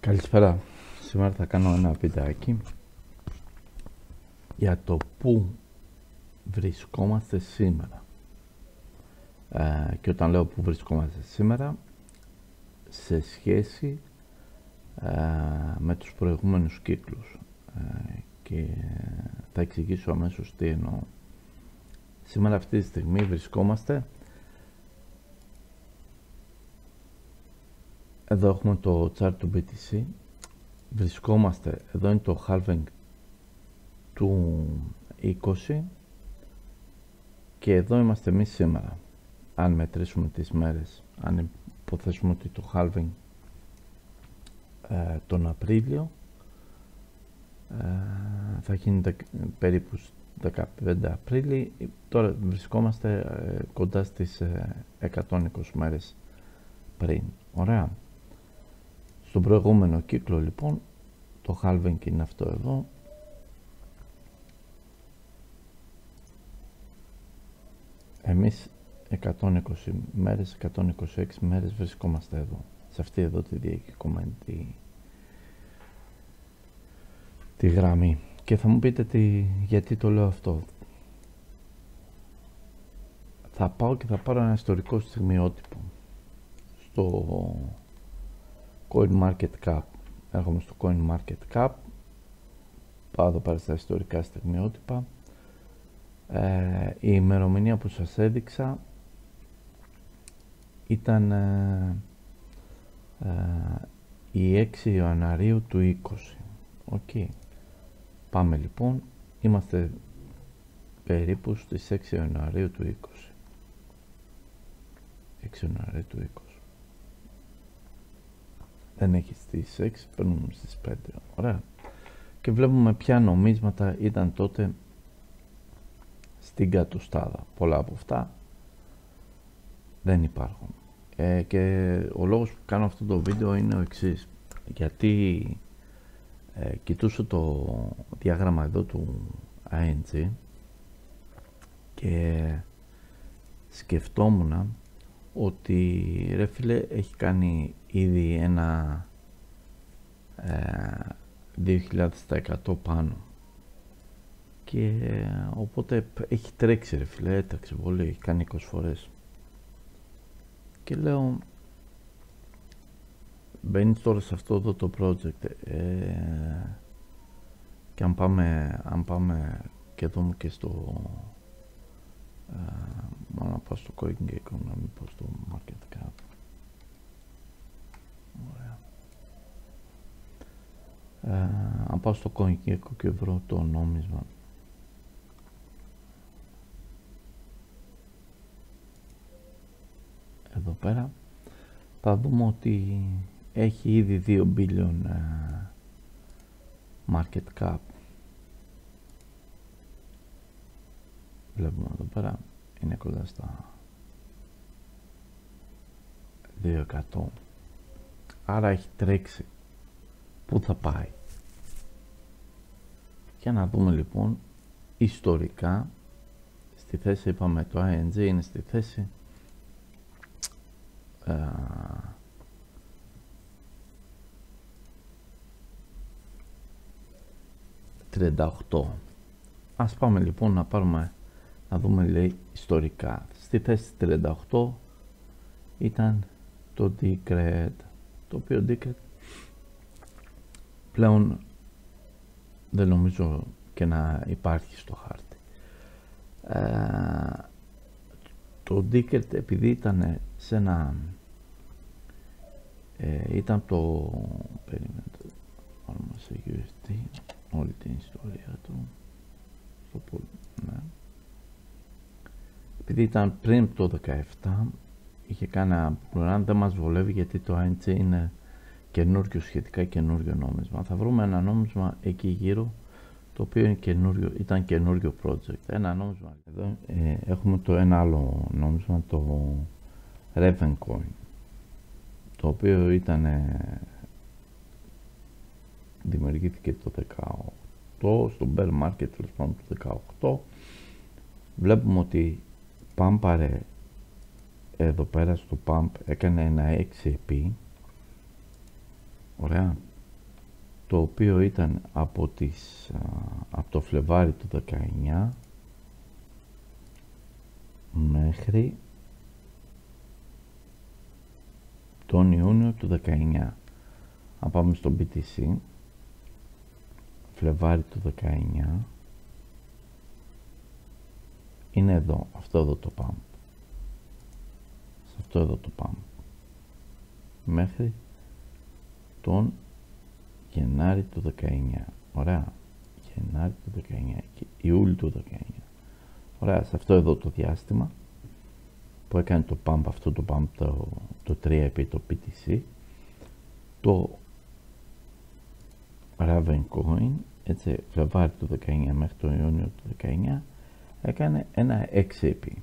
Καλησπέρα. Σήμερα θα κάνω ένα βιντεάκι για το πού βρισκόμαστε σήμερα. Και όταν λέω πού βρισκόμαστε σήμερα, σε σχέση με τους προηγούμενους κύκλους. Και θα εξηγήσω αμέσως τι εννοώ. Σήμερα αυτή τη στιγμή βρισκόμαστε. Εδώ έχουμε το chart του BTC. Βρισκόμαστε, εδώ είναι το halving του 20 και εδώ είμαστε εμείς σήμερα. Αν μετρήσουμε τις μέρες, αν υποθέσουμε ότι το halving τον Απρίλιο θα γίνει περίπου 15 Απρίλη, τώρα βρισκόμαστε κοντά στις 120 μέρες πριν. Ωραία. Στον προηγούμενο κύκλο λοιπόν το halving είναι αυτό εδώ. Εμείς 120 μέρες, 126 μέρες βρισκόμαστε εδώ, σε αυτή εδώ τη διακεκομένη τη γραμμή. Και θα μου πείτε γιατί το λέω αυτό. Θα πάω και θα πάρω ένα ιστορικό στιγμιότυπο στο CoinMarketCap. Έρχομαι στο CoinMarketCap, πάω εδώ πέρα στα ιστορικά στιγμιότυπα. Η ημερομηνία που σας έδειξα ήταν η 6 Ιανουαρίου του 20. Okay. Πάμε λοιπόν, είμαστε περίπου στις 6 Ιανουαρίου του 20. 6 Ιανουαρίου του 20. Δεν έχει στις 6, παίρνουμε στις 5. Ωραία. Και βλέπουμε ποια νομίσματα ήταν τότε στην κατοστάδα. Πολλά από αυτά δεν υπάρχουν. Και ο λόγος που κάνω αυτό το βίντεο είναι ο εξής. Γιατί κοιτούσα το διάγραμμα εδώ του ING και σκεφτόμουν ότι ρε φίλε έχει κάνει ήδη ένα 2000% πάνω και οπότε έχει τρέξει ρε φίλε, έτρεξε πολύ, έχει κάνει 20 φορές και λέω μπαίνεις τώρα σε αυτό εδώ το project και αν πάμε και δούμε και στο μάλλον να πάω στο CoinGecko, να μην πάω στο MarketCap. Ωραία. Αν πάω στο CoinGecko και βρω το νόμισμα, εδώ πέρα θα δούμε ότι έχει ήδη 2 billion market cap. Βλέπουμε εδώ πέρα είναι κοντά στα 200. Άρα έχει τρέξει. Πού θα πάει? Για να δούμε λοιπόν ιστορικά. Στη θέση είπαμε το ING είναι στη θέση 38. Ας πάμε λοιπόν να δούμε λέει ιστορικά. Στη θέση 38 ήταν το Decred, το οποίο Decred πλέον δεν νομίζω και να υπάρχει στο χάρτη. Το Decred επειδή ήταν σε ένα ήταν το περιμένετε πάρουμε σε USD όλη την ιστορία του ναι. Επειδή ήταν πριν το 17 είχε κάνει ένα πρόγραμμα, δεν μας βολεύει γιατί το ANC είναι καινούριο, σχετικά καινούριο νόμισμα. Θα βρούμε ένα νόμισμα εκεί γύρω το οποίο είναι ήταν καινούριο project. Ένα νόμισμα εδώ έχουμε το ένα άλλο νόμισμα, το Ravencoin, το οποίο ήταν δημιουργήθηκε το 18 στο bear market τέλος πάντων το 18. Βλέπουμε ότι πάμπαρε εδώ πέρα στο pump, έκανε ένα 6 επί. Ωραία. το οποίο ήταν από το Φλεβάρι του 19 μέχρι τον Ιούνιο του 19. Αν πάμε στο BTC, Φλεβάρι του 19, είναι εδώ, αυτό εδώ το pump. Σε αυτό εδώ το pump. Μέχρι τον Γενάρη του 19. Ωραία. Γενάρη του 19 και Ιούλιο του 19. Ωραία. Σε αυτό εδώ το διάστημα που έκανε το pump, αυτό το pump το 3 επί το BTC, το Ravencoin, έτσι, Φλεβάρι του 19 μέχρι τον Ιούνιο του 19, έκανε ένα 6 επί.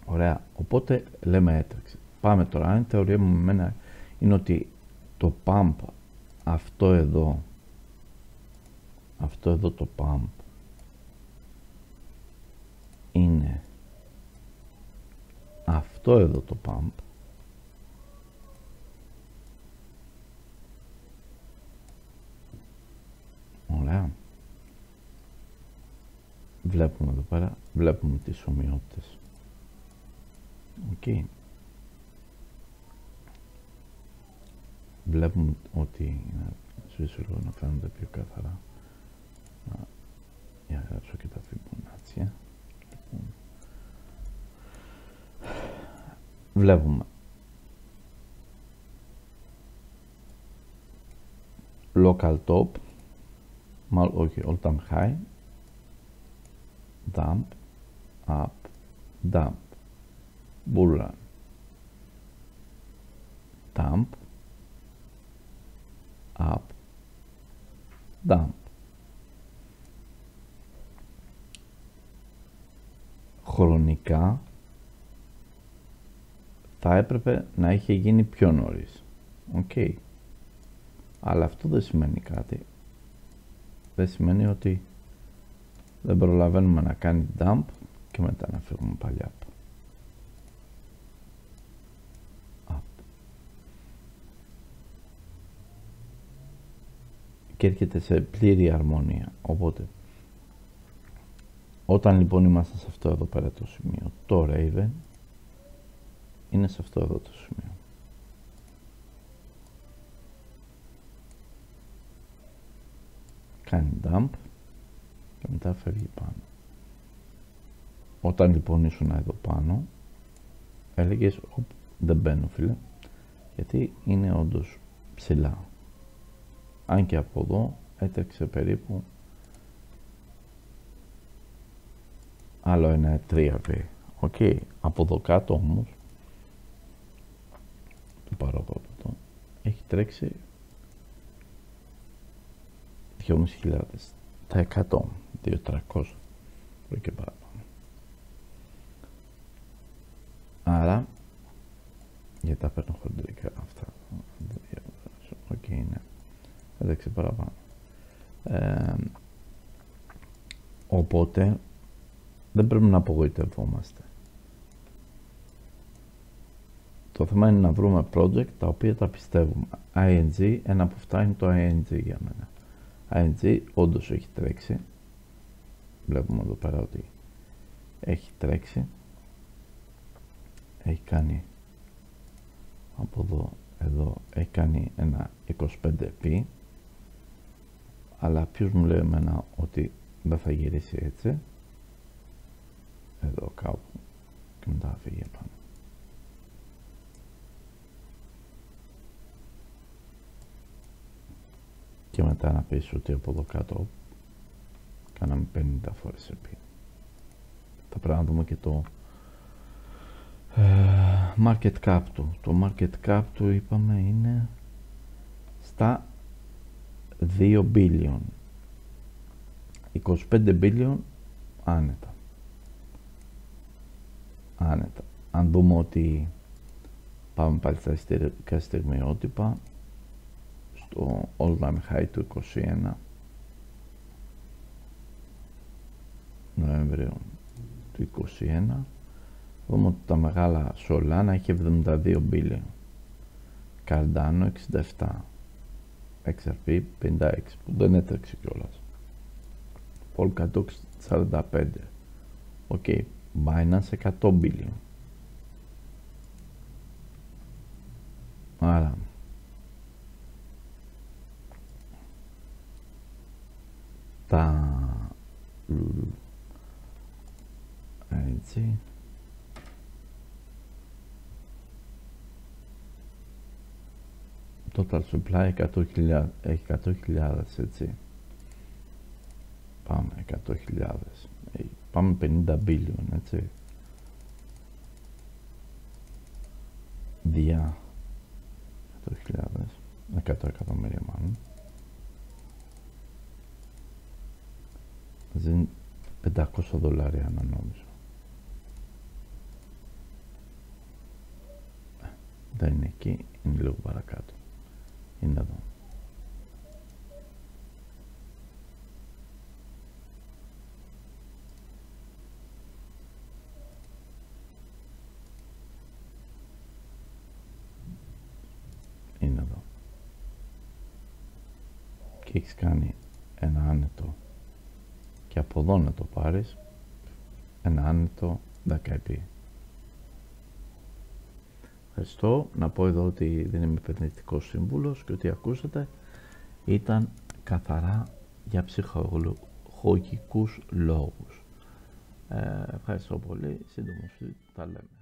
Ωραία. Οπότε λέμε έτρεξε. Πάμε τώρα. Αν η θεωρία μου με μένα είναι ότι το pump, αυτό εδώ το pump είναι αυτό εδώ το pump, ωραία, βλέπουμε εδώ πέρα, βλέπουμε τις ομοιότητες. Okay. Βλέπουμε ότι, σβήσω λίγο να φαίνονται πιο καθαρά, για να γράψω και τα Fibonacci. Βλέπουμε local top, μάλλον όχι, all time high, dump, up, dump, bull run, dump, up, dump. Χρονικά θα έπρεπε να είχε γίνει πιο νωρίς. Okay. Αλλά αυτό δεν σημαίνει κάτι. Δεν σημαίνει ότι δεν προλαβαίνουμε να κάνει dump και μετά να φύγουμε πάλι up. Και έρχεται σε πλήρη αρμονία. Οπότε, όταν λοιπόν είμαστε σε αυτό εδώ πέρα το σημείο, το Raven είναι σε αυτό εδώ το σημείο. Κάνει dump και μετά φεύγει πάνω. Όταν λοιπόν ήσουν εδώ πάνω, έλεγες δεν μπαίνω φίλε, γιατί είναι όντως ψηλά. Αν και από εδώ έτρεξε περίπου άλλο ένα 3V. Okay. Από εδώ κάτω όμως, το πάρω από εδώ, έχει τρέξει 2.500, τα 100, 2.300 και παραπάνω. Άρα, γιατί τα παίρνω χοντρικά αυτά, οκ, ναι, έτρεξε παραπάνω. Οπότε, δεν πρέπει να απογοητευόμαστε. Το θέμα είναι να βρούμε project τα οποία τα πιστεύουμε. ING, ένα από αυτά είναι το ING για μένα. ING όντως έχει τρέξει. Βλέπουμε εδώ πέρα ότι έχει τρέξει. Έχει κάνει από εδώ έχει κάνει ένα 25p. Αλλά ποιος μου λέει εμένα ότι δεν θα γυρίσει έτσι. Εδώ κάπου και μετά θα φύγει επάνω. Και μετά να πεις ότι από εδώ κάτω κάναμε 50 φορές επί. Θα πρέπει να δούμε και το market cap του. Το market cap του είπαμε είναι στα 2 billion. 25 billion άνετα. Άνετα. Αν δούμε ότι πάμε πάλι στα ιστορικά στιγμιότυπα, στο all time high του 21 Νοέμβριο του 21, δούμε ότι τα μεγάλα Solana έχει 72 billion, Cardano 67, XRP 56 που δεν έτρεξε κιόλας. Polkadot 45. Οκ. Binance 100 billion. Άρα τα έτσι total supply 100.000, έχει 100.000, έτσι. Πάμε 100.000, πάμε 50 billion, έτσι. Δια 100.000, 100 εκατομμύρια μάλλον. Δίνει $500 να νόμιζω. Δεν είναι εκεί, είναι λίγο παρακάτω. Είναι εδώ. Είναι εδώ. Και έχεις κάνει ένα άνετο, και από εδώ να το πάρεις ένα άνετο 10 Ευχαριστώ. Να πω εδώ ότι δεν είμαι επενδυτικός σύμβουλος και ότι ακούσατε ήταν καθαρά για ψυχολογικούς λόγους. Ευχαριστώ πολύ. Σύντομος τα λέμε.